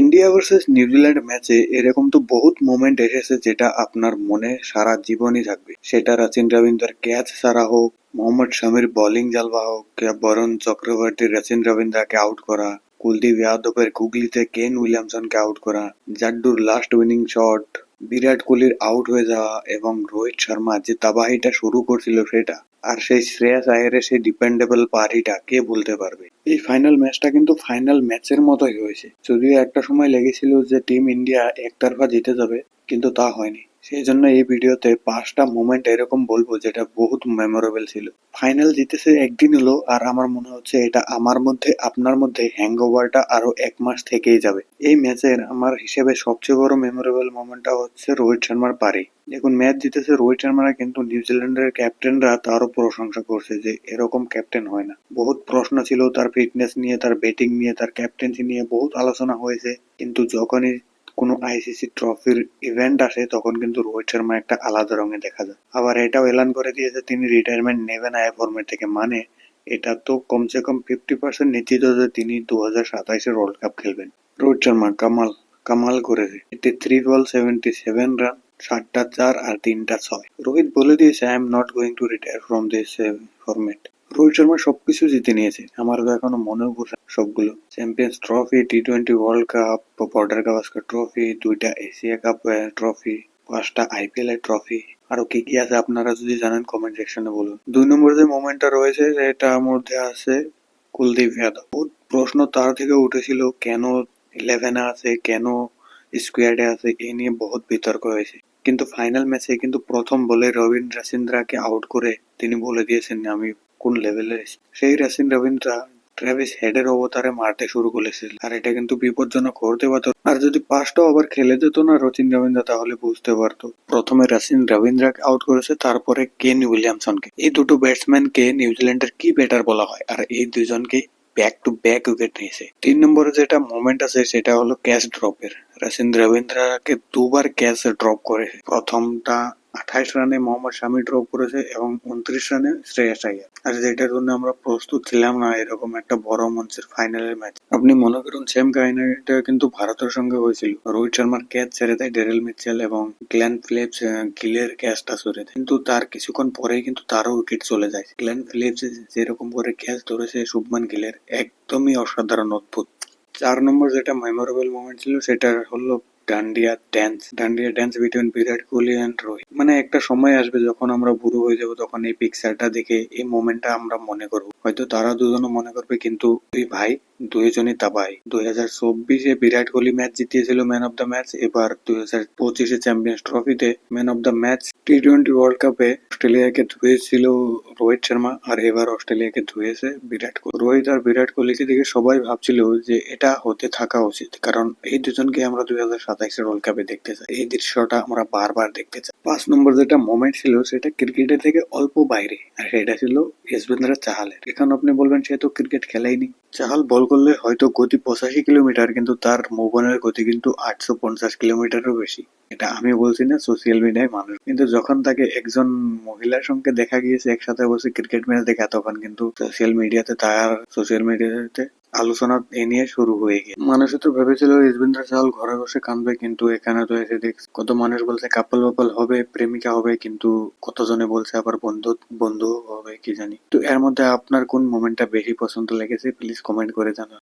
India versus New Zealand ম্যাচে এরকম তো বহুত মোমেন্ট এসেছে যেটা আপনার মনে সারা জীবনই থাকবে। সেটা রচিন রবীন্দ্রর ক্যাচ ছাড়া হোক, মোহাম্মদ শামির বোলিং জালবা হোক, বরুণ চক্রবর্তী রচিন রবীন্দ্রকে আউট করা, কুলদীপ যাদবের গুগলিতে কেন উইলিয়ামসনকে আউট করা, জাড্ডুর লাস্ট উইনিং শট, বিরাট কোহলির আউট হয়ে যাওয়া এবং রোহিত শর্মা যে তাবাহিটা শুরু করছিল সেটা, আর সেই শ্রেয়াস আয়ারের সেই ডিপেন্ডেবল পারিটা কে ভুলতে পারবে। এই ফাইনাল ম্যাচটা কিন্তু ফাইনাল ম্যাচের মতোই হয়েছে, যদিও একটা সময় লেগেছিল যে টিম ইন্ডিয়া একতরফা জিতে যাবে, কিন্তু তা হয়নি। সেই জন্য এই ভিডিওতে 5টা মোমেন্ট এরকম বলবো যেটা বহুত মেমোরেবল ছিল। ফাইনাল জিতেছে একদিন হলো, আর আমার মনে হচ্ছে এটা আমার মধ্যে আপনার মধ্যে হ্যাংওভারটা আরো 1 মাস থেকেই যাবে। এই ম্যাচের আমার হিসেবে সবচেয়ে বড় মেমোরেবল মোমেন্টটা হচ্ছে রোহিত শর্মার পারি। দেখুন, ম্যাচ জিতেছে রোহিত শর্মারা, কিন্তু নিউজিল্যান্ডের ক্যাপ্টেনরা তারও প্রশংসা করছে যে এরকম ক্যাপ্টেন হয় না। বহুত প্রশ্ন ছিল তার ফিটনেস নিয়ে, তার ব্যাটিং নিয়ে, তার ক্যাপ্টেন্সি নিয়ে বহুত আলোচনা হয়েছে, কিন্তু যখনই কোনো আইসিসি ট্রফির ইভেন্ট আসে তখন কিন্তু রোহিত শর্মা একটা আলাদা রঙে দেখা যায়। আবার এটাও এলান করে দিয়েছে তিনি রিটায়ারমেন্ট নেবেন আই ফর্মেট থেকে, মানে এটা তো কমসে কম 50% নিশ্চিত যে তিনি 2027-এর ওয়ার্ল্ড কাপ খেলবেন। রোহিত শর্মা কামাল কামাল করেছে। 83 বল 77 রান, 7টা 4 আর 3টা 6। রোহিত বলে দিয়েছে I am not going to retire from this format. Rohit Sharma সবকিছু জিতে নিয়েছে, আমার তো এখনো মনেও পড়ছে সবগুলো। চ্যাম্পিয়ন্স ট্রফি, টি-20 world cup, Border Gavaskar trophy, 2টা এশিয়া কাপ ট্রফি, 5টা আইপিএল এর ট্রফি, আরো কি কি আছে আপনারা যদি জানেন কমেন্ট সেকশনে বলুন। 2 নম্বর যে মোমেন্টটা রয়েছে এটার মধ্যে আছে কুলদীপ যাদব। বহুত প্রশ্ন তার থেকে উঠেছিল, কেন 11-এ আছে, কেন স্কোয়াডে আছে, এই নিয়ে বহুত বিতর্ক হয়েছে। কিন্তু ফাইনাল ম্যাচে কিন্তু প্রথম বলে রবীন্দ্র রবীন্দ্রাকে আউট করে তিনি বলে দিয়েছেন আমি কোন লেভেলের। সেই রবীন্দ্রা ট্রেভিস হেডের অবতারে মারতে শুরু করেছিল, আর এটা কিন্তু বিপজ্জনক হতে পারত। আর যদি 5টা ওভার খেলে যেত না রচিন রবীন্দ্রা, তাহলে বুঝতে পারতো। প্রথমে রচিন রবীন্দ্রাকে আউট করেছে, তারপরে কেন উইলিয়ামসনকে। এই দুটো ব্যাটসম্যানকে নিউজিল্যান্ডের কি ব্যাটার বলা হয়, আর এই দুজনকে ব্যাক টু ব্যাক উইকেট নিয়েছে। 3 নম্বরে যেটা মোমেন্ট আছে সেটা হলো ক্যাচ ড্রপের। রচিন রবীন্দ্রাকে 2বার ক্যাচ ড্রপ করে। প্রথমটা 28 রানে মোহাম্মদ শামি ড্রপ করেছে এবং 29 রানে শ্রেয়াস আয়ার। আর যেটার জন্য আমরা প্রস্তুত ছিলাম না এরকম একটা বড় মঞ্চের ফাইনালের ম্যাচ। আপনি মনে করুন সেম কাহিনীটা কিন্তু ভারতের সঙ্গে হয়েছিল। রোহিত শর্মার ক্যাচ ছেড়ে দেয় ডেরেল মিচেল এবং গ্লেন ফিলিপস গিলের ক্যাচটা সরে দেয়, কিন্তু তার কিছুক্ষণ পরেই কিন্তু তারও উইকেট চলে যায়। গ্লেন ফিলিপস যেরকম করে ক্যাচ ধরেছে শুভমান গিলের, একদমই অসাধারণ, অদ্ভুত। 4 নম্বর যেটা মেমোরেবল মোমেন্ট ছিল সেটা হলো dandiya dance between Virat Kohli and Rohit. মানে একটা সময় আসবে যখন আমরা বুড়ো হয়ে যাব, তখন এই পিকচারটা দেখে এই মোমেন্টটা আমরা মনে করবো। হয়তো তারা দুজনও মনে করবে, কিন্তু দুই ভাই দুইজনই তাবাই। 2024-এ বিরাট কোহলি ম্যাচ জিতিয়েছিল ম্যান অফ দ্য ম্যাচ, এবার 2025-এ চ্যাম্পিয়ন্স ট্রফিতে ম্যান অফ দ্য ম্যাচ। টি-20 ওয়ার্ল্ড কাপে অস্ট্রেলিয়াকে ধুয়েছিল রোহিত শর্মা, আর এবার অস্ট্রেলিয়াকে ধুয়েছে বিরাট কোহলি। রোহিত আর বিরাট কোহলিকে দেখে সবাই ভাবছিল যে এটা হতে থাকা উচিত, কারণ এই দুজনকে আমরা 2027-এর ওয়ার্ল্ড কাপে দেখতে চাই। এই দৃশ্যটা আমরা বারবার দেখতে চাই। 5 নম্বর যেটা মোমেন্ট ছিল সেটা ক্রিকেটের থেকে অল্প বাইরে, আর সেটা ছিল যশবেন্দ্র চাহালের। এখন আপনি বলবেন সে তো ক্রিকেট খেলেইনি। চাহাল বল করলে হয়তো গতি 85 কিলোমিটার, কিন্তু তার মোবাইলের গতি কিন্তু 850 কিলোমিটারও বেশি। এটা আমি বলছি না, সোশ্যাল মিডিয়ায় মানুষ। কিন্তু যখন তাকে একজন মহিলার সঙ্গে দেখা গিয়েছে একসাথে বসে ক্রিকেট ম্যাচ দেখা, তখন কিন্তু সোশ্যাল মিডিয়াতে আলোচনা এ নিয়ে শুরু হয়ে গিয়ে মানুষ তো ভেবেছিল যশবেন্দ্র চাহাল ঘরে বসে কাঁদবে, কিন্তু এখানে তো এসে দেখ কত মানুষ বলছে কাপল বাপল হবে, প্রেমিকা হবে, কিন্তু কতজনে বলছে আবার বন্ধু বন্ধু হবে, কি জানি। তো এর মধ্যে আপনার কোন মোমেন্টটা বেশি পছন্দ লেগেছে প্লিজ কমেন্ট করে জানান।